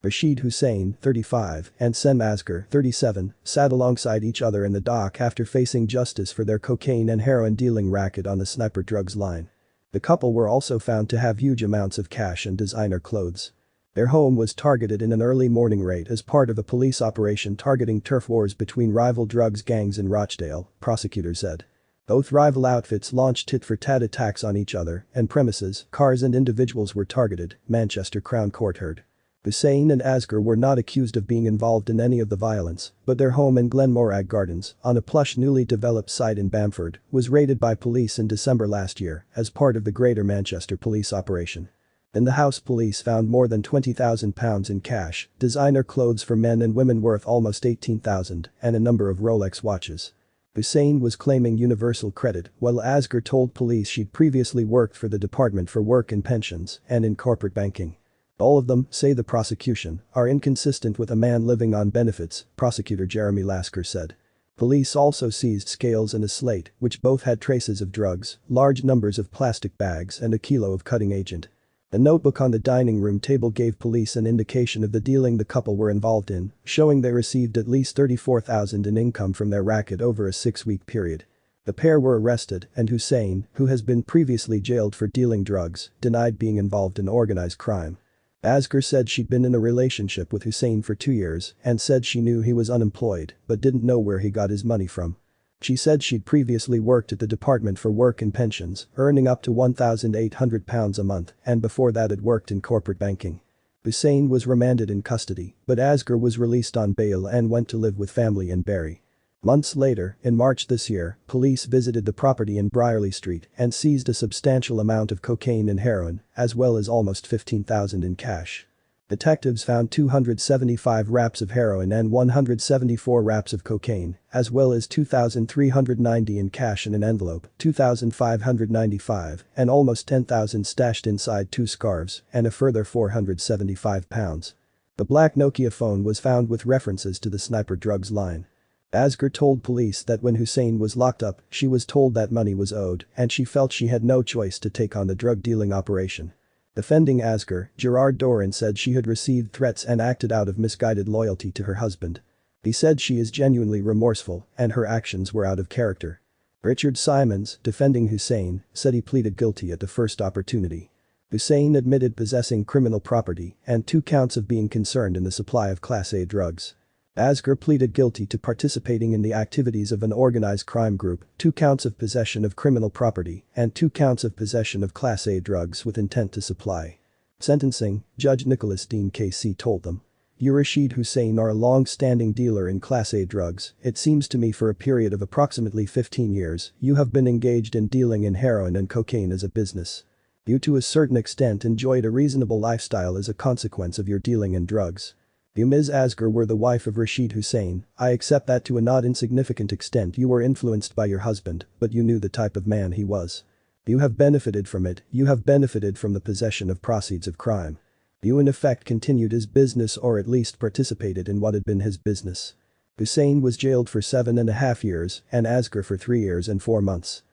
Rashid Hussain, 35, and Szenm Asghar, 37, sat alongside each other in the dock after facing justice for their cocaine and heroin dealing racket on the sniper drugs line. The couple were also found to have huge amounts of cash and designer clothes. Their home was targeted in an early morning raid as part of a police operation targeting turf wars between rival drugs gangs in Rochdale, prosecutors said. Both rival outfits launched tit-for-tat attacks on each other, and premises, cars and individuals were targeted, Manchester Crown Court heard. Hussain and Asghar were not accused of being involved in any of the violence, but their home in Glen Morag Gardens, on a plush newly developed site in Bamford, was raided by police in December last year as part of the Greater Manchester police operation. In the house, police found more than £20,000 in cash, designer clothes for men and women worth almost £18,000, and a number of Rolex watches. Hussain was claiming universal credit, while Asghar told police she'd previously worked for the Department for Work and Pensions and in corporate banking. All of them, say the prosecution, are inconsistent with a man living on benefits, prosecutor Jeremy Lasker said. Police also seized scales and a slate, which both had traces of drugs, large numbers of plastic bags and a kilo of cutting agent. A notebook on the dining room table gave police an indication of the dealing the couple were involved in, showing they received at least $34,000 in income from their racket over a 6-week period. The pair were arrested, and Hussain, who has been previously jailed for dealing drugs, denied being involved in organized crime. Asghar said she'd been in a relationship with Hussain for 2 years and said she knew he was unemployed but didn't know where he got his money from. She said she'd previously worked at the Department for Work and Pensions, earning up to £1,800 a month, and before that had worked in corporate banking. Hussain was remanded in custody, but Asghar was released on bail and went to live with family in Bury. Months later, in March this year, police visited the property in Brierley Street and seized a substantial amount of cocaine and heroin, as well as almost $15,000 in cash. Detectives found 275 wraps of heroin and 174 wraps of cocaine, as well as $2,390 in cash in an envelope, $2,595, and almost $10,000 stashed inside 2 scarves, and a further £475. The black Nokia phone was found with references to the sniper drugs line. Asghar told police that when Hussain was locked up, she was told that money was owed and she felt she had no choice to take on the drug dealing operation. Defending Asghar, Gerard Doran said she had received threats and acted out of misguided loyalty to her husband. He said she is genuinely remorseful and her actions were out of character. Richard Simons, defending Hussain, said he pleaded guilty at the first opportunity. Hussain admitted possessing criminal property and 2 counts of being concerned in the supply of Class A drugs. Asghar pleaded guilty to participating in the activities of an organized crime group, 2 counts of possession of criminal property, and 2 counts of possession of Class A drugs with intent to supply. Sentencing, Judge Nicholas Dean KC told them. You Rashid Hussain are a long-standing dealer in Class A drugs. It seems to me for a period of approximately 15 years, you have been engaged in dealing in heroin and cocaine as a business. You to a certain extent enjoyed a reasonable lifestyle as a consequence of your dealing in drugs. You Ms. Asghar were the wife of Rashid Hussain. I accept that to a not insignificant extent you were influenced by your husband, but you knew the type of man he was. You have benefited from it, you have benefited from the possession of proceeds of crime. You in effect continued his business or at least participated in what had been his business. Hussain was jailed for 7.5 years and Asghar for 3 years and 4 months.